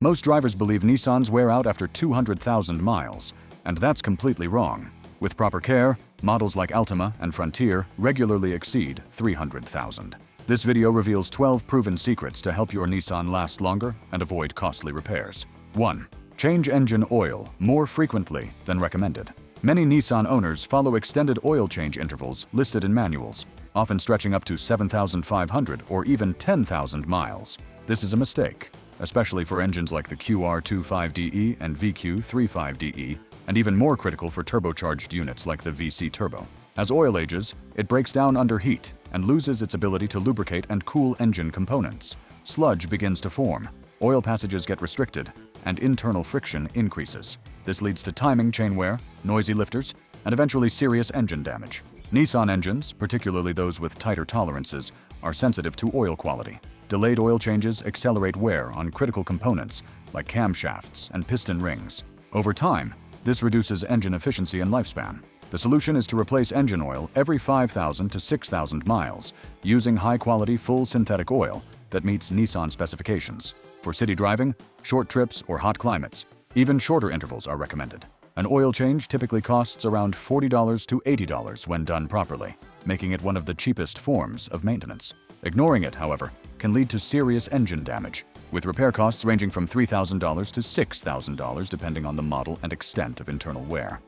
Most drivers believe Nissans wear out after 200,000 miles, and that's completely wrong. With proper care, models like Altima and Frontier regularly exceed 300,000. This video reveals 12 proven secrets to help your Nissan last longer and avoid costly repairs. 1. Change engine oil more frequently than recommended. Many Nissan owners follow extended oil change intervals listed in manuals, often stretching up to 7,500 or even 10,000 miles. This is a mistake, especially for engines like the QR25DE and VQ35DE, and even more critical for turbocharged units like the VC Turbo. As oil ages, it breaks down under heat and loses its ability to lubricate and cool engine components. Sludge begins to form, oil passages get restricted, and internal friction increases. This leads to timing chain wear, noisy lifters, and eventually serious engine damage. Nissan engines, particularly those with tighter tolerances, are sensitive to oil quality. Delayed oil changes accelerate wear on critical components like camshafts and piston rings. Over time, this reduces engine efficiency and lifespan. The solution is to replace engine oil every 5,000 to 6,000 miles using high-quality full synthetic oil that meets Nissan specifications. For city driving, short trips, or hot climates, even shorter intervals are recommended. An oil change typically costs around $40 to $80 when done properly, making it one of the cheapest forms of maintenance. Ignoring it, however, can lead to serious engine damage, with repair costs ranging from $3,000 to $6,000 depending on the model and extent of internal wear.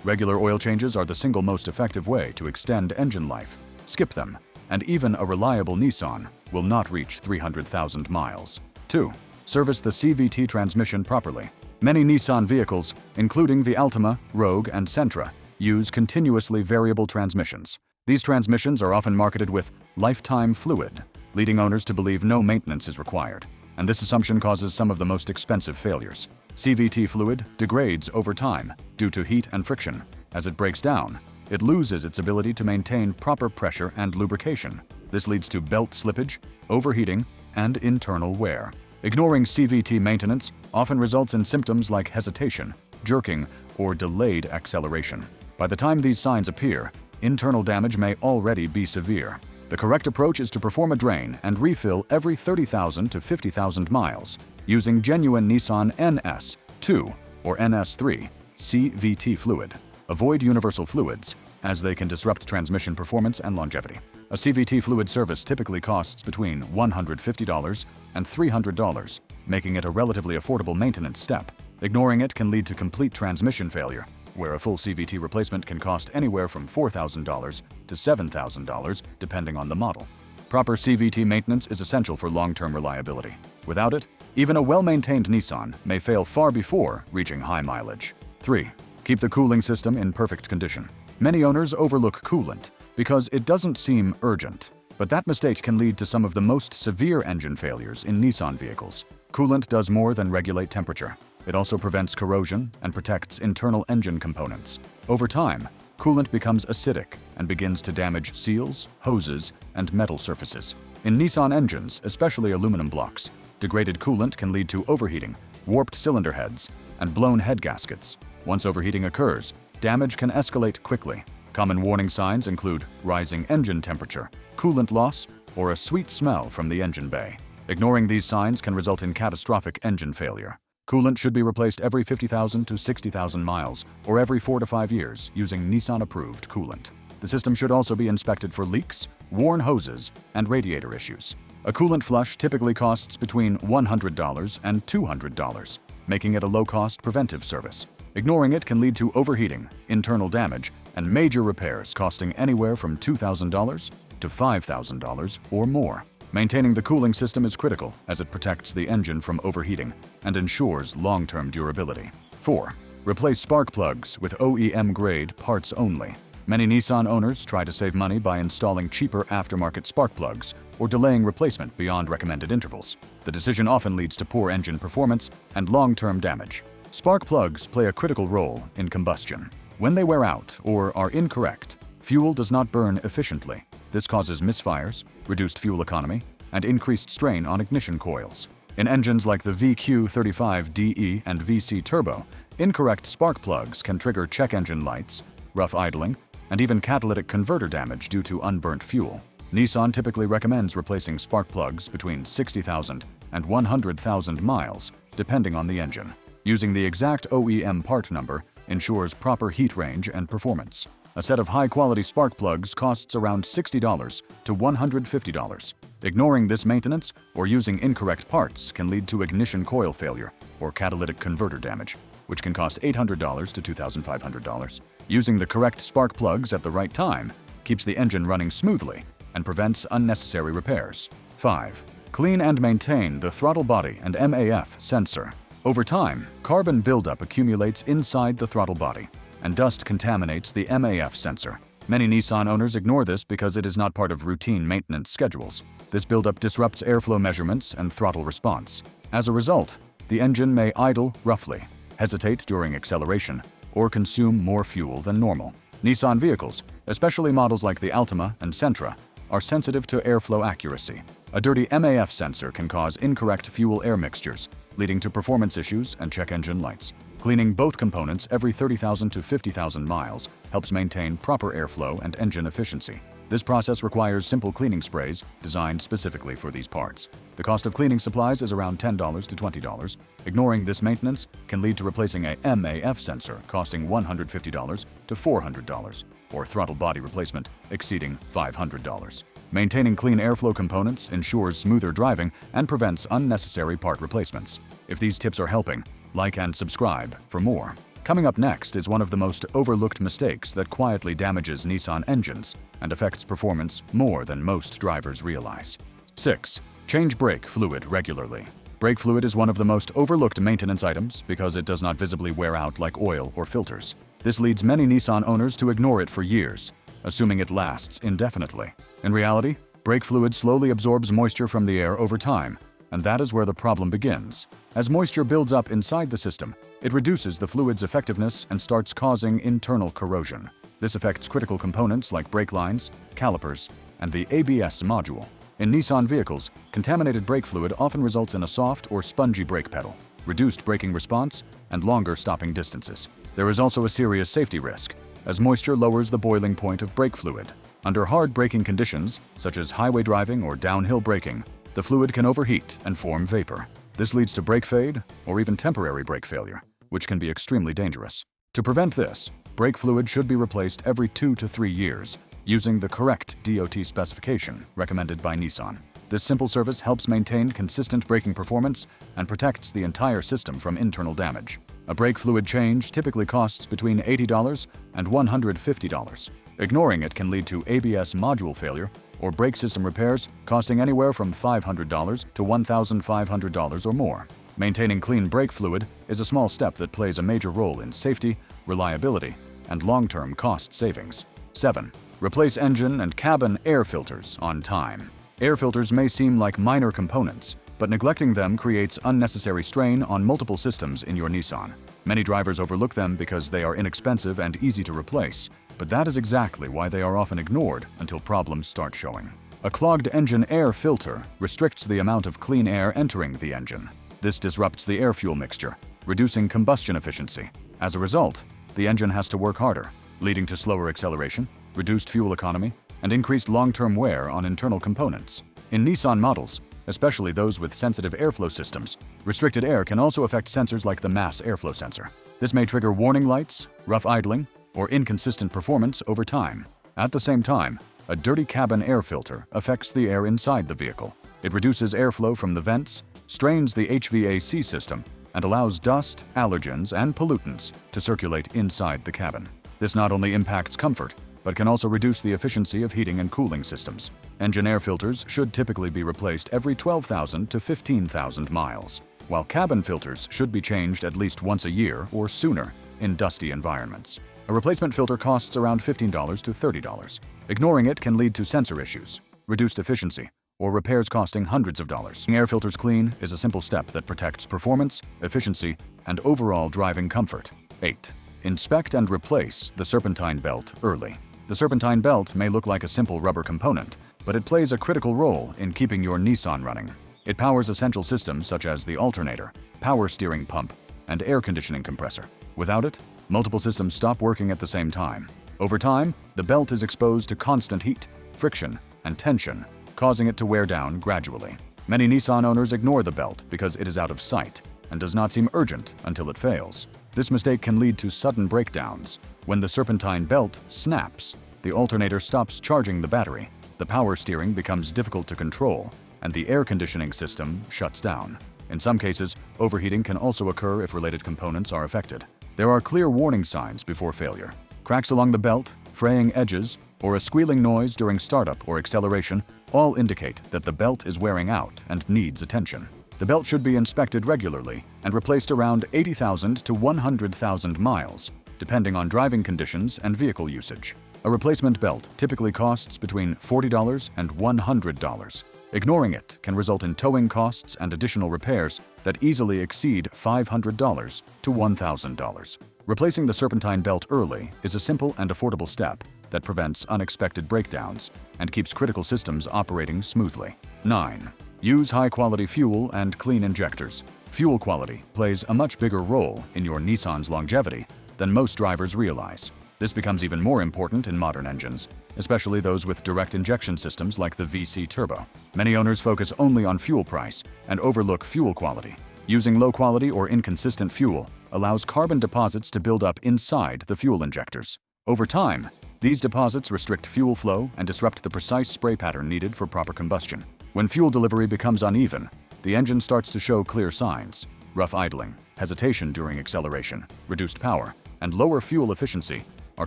Regular oil changes are the single most effective way to extend engine life. Skip them, and even a reliable Nissan will not reach 300,000 miles. 2. Service the CVT transmission properly. Many Nissan vehicles, including the Altima, Rogue, and Sentra, use continuously variable transmissions. These transmissions are often marketed with lifetime fluid, leading owners to believe no maintenance is required, and this assumption causes some of the most expensive failures. CVT fluid degrades over time due to heat and friction. As it breaks down, it loses its ability to maintain proper pressure and lubrication. This leads to belt slippage, overheating, and internal wear. Ignoring CVT maintenance often results in symptoms like hesitation, jerking, or delayed acceleration. By the time these signs appear, internal damage may already be severe. The correct approach is to perform a drain and refill every 30,000 to 50,000 miles using genuine Nissan NS2 or NS3 CVT fluid. Avoid universal fluids, as they can disrupt transmission performance and longevity. A CVT fluid service typically costs between $150 and $300, making it a relatively affordable maintenance step. Ignoring it can lead to complete transmission failure, where a full CVT replacement can cost anywhere from $4,000 to $7,000 depending on the model. Proper CVT maintenance is essential for long-term reliability. Without it, even a well-maintained Nissan may fail far before reaching high mileage. 3. Keep the cooling system in perfect condition. Many owners overlook coolant because it doesn't seem urgent, but that mistake can lead to some of the most severe engine failures in Nissan vehicles. Coolant does more than regulate temperature. It also prevents corrosion and protects internal engine components. Over time, coolant becomes acidic and begins to damage seals, hoses, and metal surfaces. In Nissan engines, especially aluminum blocks, degraded coolant can lead to overheating, warped cylinder heads, and blown head gaskets. Once overheating occurs, damage can escalate quickly. Common warning signs include rising engine temperature, coolant loss, or a sweet smell from the engine bay. Ignoring these signs can result in catastrophic engine failure. Coolant should be replaced every 50,000 to 60,000 miles or every 4 to 5 years using Nissan-approved coolant. The system should also be inspected for leaks, worn hoses, and radiator issues. A coolant flush typically costs between $100 and $200, making it a low-cost preventive service. Ignoring it can lead to overheating, internal damage, and major repairs costing anywhere from $2,000 to $5,000 or more. Maintaining the cooling system is critical as it protects the engine from overheating and ensures long-term durability. 4. Replace spark plugs with OEM-grade parts only. Many Nissan owners try to save money by installing cheaper aftermarket spark plugs or delaying replacement beyond recommended intervals. The decision often leads to poor engine performance and long-term damage. Spark plugs play a critical role in combustion. When they wear out or are incorrect, fuel does not burn efficiently. This causes misfires, reduced fuel economy, and increased strain on ignition coils. In engines like the VQ35DE and VC Turbo, incorrect spark plugs can trigger check engine lights, rough idling, and even catalytic converter damage due to unburnt fuel. Nissan typically recommends replacing spark plugs between 60,000 and 100,000 miles depending on the engine. Using the exact OEM part number ensures proper heat range and performance. A set of high-quality spark plugs costs around $60 to $150. Ignoring this maintenance or using incorrect parts can lead to ignition coil failure or catalytic converter damage, which can cost $800 to $2,500. Using the correct spark plugs at the right time keeps the engine running smoothly and prevents unnecessary repairs. 5. Clean and maintain the throttle body and MAF sensor. Over time, carbon buildup accumulates inside the throttle body, and dust contaminates the MAF sensor. Many Nissan owners ignore this because it is not part of routine maintenance schedules. This buildup disrupts airflow measurements and throttle response. As a result, the engine may idle roughly, hesitate during acceleration, or consume more fuel than normal. Nissan vehicles, especially models like the Altima and Sentra, are sensitive to airflow accuracy. A dirty MAF sensor can cause incorrect fuel-air mixtures, leading to performance issues and check engine lights. Cleaning both components every 30,000 to 50,000 miles helps maintain proper airflow and engine efficiency. This process requires simple cleaning sprays designed specifically for these parts. The cost of cleaning supplies is around $10 to $20. Ignoring this maintenance can lead to replacing a MAF sensor costing $150 to $400, or throttle body replacement exceeding $500. Maintaining clean airflow components ensures smoother driving and prevents unnecessary part replacements. If these tips are helping, like and subscribe for more. Coming up next is one of the most overlooked mistakes that quietly damages Nissan engines and affects performance more than most drivers realize. 6. Change brake fluid regularly. Brake fluid is one of the most overlooked maintenance items because it does not visibly wear out like oil or filters. This leads many Nissan owners to ignore it for years, assuming it lasts indefinitely. In reality, brake fluid slowly absorbs moisture from the air over time, and that is where the problem begins. As moisture builds up inside the system, it reduces the fluid's effectiveness and starts causing internal corrosion. This affects critical components like brake lines, calipers, and the ABS module. In Nissan vehicles, contaminated brake fluid often results in a soft or spongy brake pedal, reduced braking response, and longer stopping distances. There is also a serious safety risk, as moisture lowers the boiling point of brake fluid. Under hard braking conditions, such as highway driving or downhill braking, the fluid can overheat and form vapor. This leads to brake fade or even temporary brake failure, which can be extremely dangerous. To prevent this, brake fluid should be replaced every 2 to 3 years using the correct DOT specification recommended by Nissan. This simple service helps maintain consistent braking performance and protects the entire system from internal damage. A brake fluid change typically costs between $80 and $150. Ignoring it can lead to ABS module failure or brake system repairs costing anywhere from $500 to $1,500 or more. Maintaining clean brake fluid is a small step that plays a major role in safety, reliability, and long-term cost savings. 7. Replace engine and cabin air filters on time. Air filters may seem like minor components, but neglecting them creates unnecessary strain on multiple systems in your Nissan. Many drivers overlook them because they are inexpensive and easy to replace, but that is exactly why they are often ignored until problems start showing. A clogged engine air filter restricts the amount of clean air entering the engine. This disrupts the air-fuel mixture, reducing combustion efficiency. As a result, the engine has to work harder, leading to slower acceleration, reduced fuel economy, and increased long-term wear on internal components. In Nissan models, especially those with sensitive airflow systems, restricted air can also affect sensors like the mass airflow sensor. This may trigger warning lights, rough idling, or inconsistent performance over time. At the same time, a dirty cabin air filter affects the air inside the vehicle. It reduces airflow from the vents, strains the HVAC system, and allows dust, allergens, and pollutants to circulate inside the cabin. This not only impacts comfort, but can also reduce the efficiency of heating and cooling systems. Engine air filters should typically be replaced every 12,000 to 15,000 miles, while cabin filters should be changed at least once a year or sooner in dusty environments. A replacement filter costs around $15 to $30. Ignoring it can lead to sensor issues, reduced efficiency, or repairs costing hundreds of dollars. Air filters clean is a simple step that protects performance, efficiency, and overall driving comfort. 8. Inspect and replace the Serpentine belt early. The Serpentine belt may look like a simple rubber component, but it plays a critical role in keeping your Nissan running. It powers essential systems such as the alternator, power steering pump, and air conditioning compressor. Without it, multiple systems stop working at the same time. Over time, the belt is exposed to constant heat, friction, and tension, causing it to wear down gradually. Many Nissan owners ignore the belt because it is out of sight and does not seem urgent until it fails. This mistake can lead to sudden breakdowns. When the Serpentine belt snaps, the alternator stops charging the battery, the power steering becomes difficult to control, and the air conditioning system shuts down. In some cases, overheating can also occur if related components are affected. There are clear warning signs before failure. Cracks along the belt, fraying edges, or a squealing noise during startup or acceleration all indicate that the belt is wearing out and needs attention. The belt should be inspected regularly and replaced around 80,000 to 100,000 miles, depending on driving conditions and vehicle usage. A replacement belt typically costs between $40 and $100. Ignoring it can result in towing costs and additional repairs that easily exceed $500 to $1,000. Replacing the Serpentine belt early is a simple and affordable step that prevents unexpected breakdowns and keeps critical systems operating smoothly. 9. Use high-quality fuel and clean injectors. Fuel quality plays a much bigger role in your Nissan's longevity than most drivers realize. This becomes even more important in modern engines, especially those with direct injection systems like the VC Turbo. Many owners focus only on fuel price and overlook fuel quality. Using low-quality or inconsistent fuel allows carbon deposits to build up inside the fuel injectors. Over time, these deposits restrict fuel flow and disrupt the precise spray pattern needed for proper combustion. When fuel delivery becomes uneven, the engine starts to show clear signs. Rough idling, hesitation during acceleration, reduced power, and lower fuel efficiency are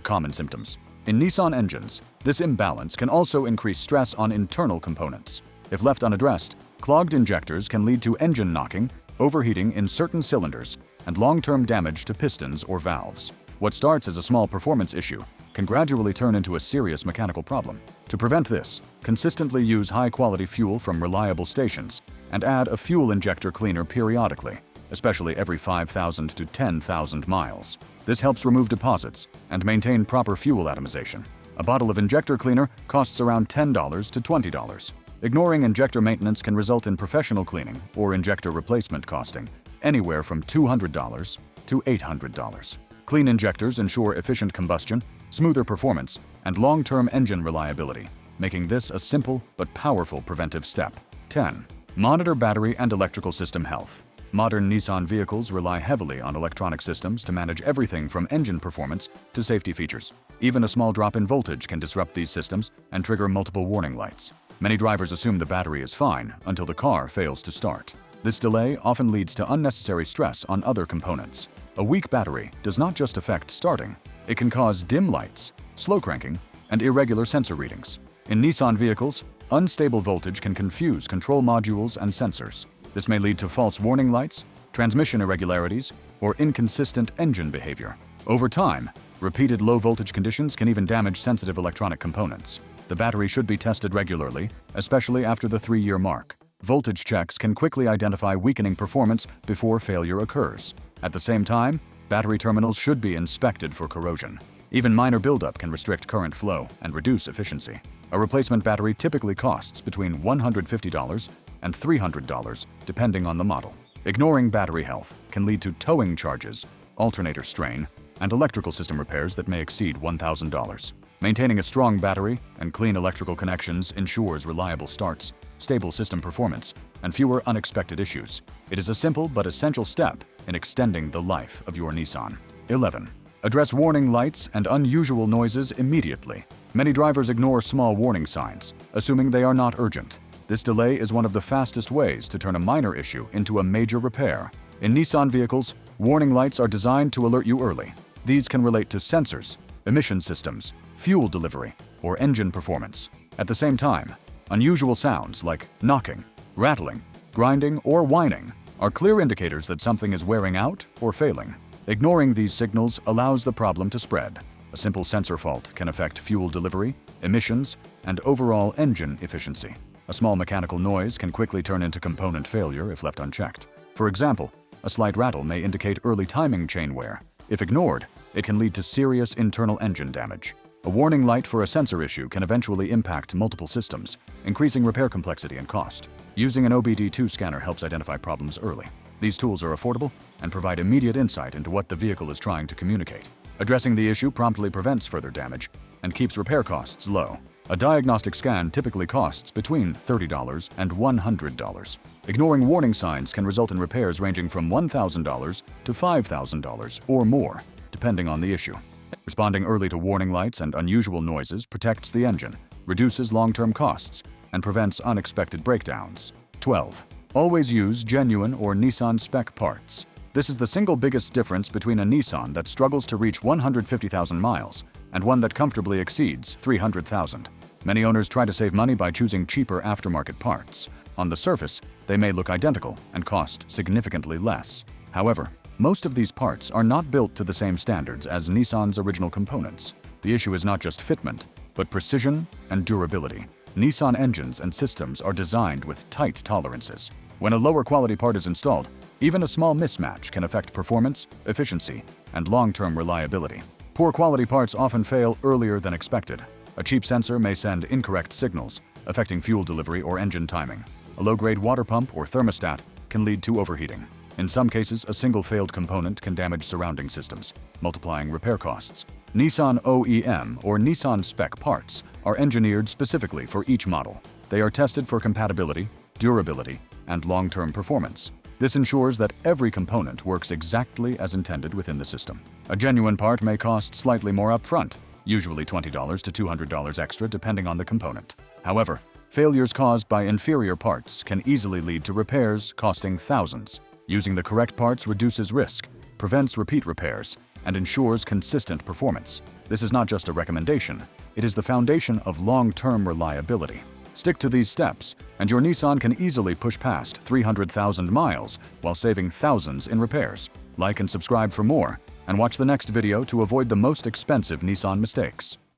common symptoms. In Nissan engines, this imbalance can also increase stress on internal components. If left unaddressed, clogged injectors can lead to engine knocking, overheating in certain cylinders, and long-term damage to pistons or valves. What starts as a small performance issue can gradually turn into a serious mechanical problem. To prevent this, consistently use high-quality fuel from reliable stations and add a fuel injector cleaner periodically, especially every 5,000 to 10,000 miles. This helps remove deposits and maintain proper fuel atomization. A bottle of injector cleaner costs around $10 to $20. Ignoring injector maintenance can result in professional cleaning or injector replacement costing anywhere from $200 to $800. Clean injectors ensure efficient combustion, smoother performance, and long-term engine reliability, making this a simple but powerful preventive step. 10. Monitor battery and electrical system health. Modern Nissan vehicles rely heavily on electronic systems to manage everything from engine performance to safety features. Even a small drop in voltage can disrupt these systems and trigger multiple warning lights. Many drivers assume the battery is fine until the car fails to start. This delay often leads to unnecessary stress on other components. A weak battery does not just affect starting. It can cause dim lights, slow cranking, and irregular sensor readings. In Nissan vehicles, unstable voltage can confuse control modules and sensors. This may lead to false warning lights, transmission irregularities, or inconsistent engine behavior. Over time, repeated low-voltage conditions can even damage sensitive electronic components. The battery should be tested regularly, especially after the 3-year mark. Voltage checks can quickly identify weakening performance before failure occurs. At the same time, battery terminals should be inspected for corrosion. Even minor buildup can restrict current flow and reduce efficiency. A replacement battery typically costs between $150 and $300, depending on the model. Ignoring battery health can lead to towing charges, alternator strain, and electrical system repairs that may exceed $1,000. Maintaining a strong battery and clean electrical connections ensures reliable starts, stable system performance, and fewer unexpected issues. It is a simple but essential step in extending the life of your Nissan. 11. Address warning lights and unusual noises immediately. Many drivers ignore small warning signs, assuming they are not urgent. This delay is one of the fastest ways to turn a minor issue into a major repair. In Nissan vehicles, warning lights are designed to alert you early. These can relate to sensors, emission systems, fuel delivery, or engine performance. At the same time, unusual sounds like knocking, rattling, grinding, or whining are clear indicators that something is wearing out or failing. Ignoring these signals allows the problem to spread. A simple sensor fault can affect fuel delivery, emissions, and overall engine efficiency. A small mechanical noise can quickly turn into component failure if left unchecked. For example, a slight rattle may indicate early timing chain wear. If ignored, it can lead to serious internal engine damage. A warning light for a sensor issue can eventually impact multiple systems, increasing repair complexity and cost. Using an OBD2 scanner helps identify problems early. These tools are affordable and provide immediate insight into what the vehicle is trying to communicate. Addressing the issue promptly prevents further damage and keeps repair costs low. A diagnostic scan typically costs between $30 and $100. Ignoring warning signs can result in repairs ranging from $1,000 to $5,000 or more, depending on the issue. Responding early to warning lights and unusual noises protects the engine, reduces long-term costs, and prevents unexpected breakdowns. 12. Always use genuine or Nissan spec parts. This is the single biggest difference between a Nissan that struggles to reach 150,000 miles and one that comfortably exceeds 300,000. Many owners try to save money by choosing cheaper aftermarket parts. On the surface, they may look identical and cost significantly less. However, most of these parts are not built to the same standards as Nissan's original components. The issue is not just fitment, but precision and durability. Nissan engines and systems are designed with tight tolerances. When a lower quality part is installed, even a small mismatch can affect performance, efficiency, and long-term reliability. Poor quality parts often fail earlier than expected. A cheap sensor may send incorrect signals, affecting fuel delivery or engine timing. A low-grade water pump or thermostat can lead to overheating. In some cases, a single failed component can damage surrounding systems, multiplying repair costs. Nissan OEM or Nissan spec parts are engineered specifically for each model. They are tested for compatibility, durability, and long-term performance. This ensures that every component works exactly as intended within the system. A genuine part may cost slightly more upfront, usually $20 to $200 extra depending on the component. However, failures caused by inferior parts can easily lead to repairs costing thousands. Using the correct parts reduces risk, prevents repeat repairs, and ensures consistent performance. This is not just a recommendation, it is the foundation of long-term reliability. Stick to these steps, and your Nissan can easily push past 300,000 miles while saving thousands in repairs. Like and subscribe for more, and watch the next video to avoid the most expensive Nissan mistakes.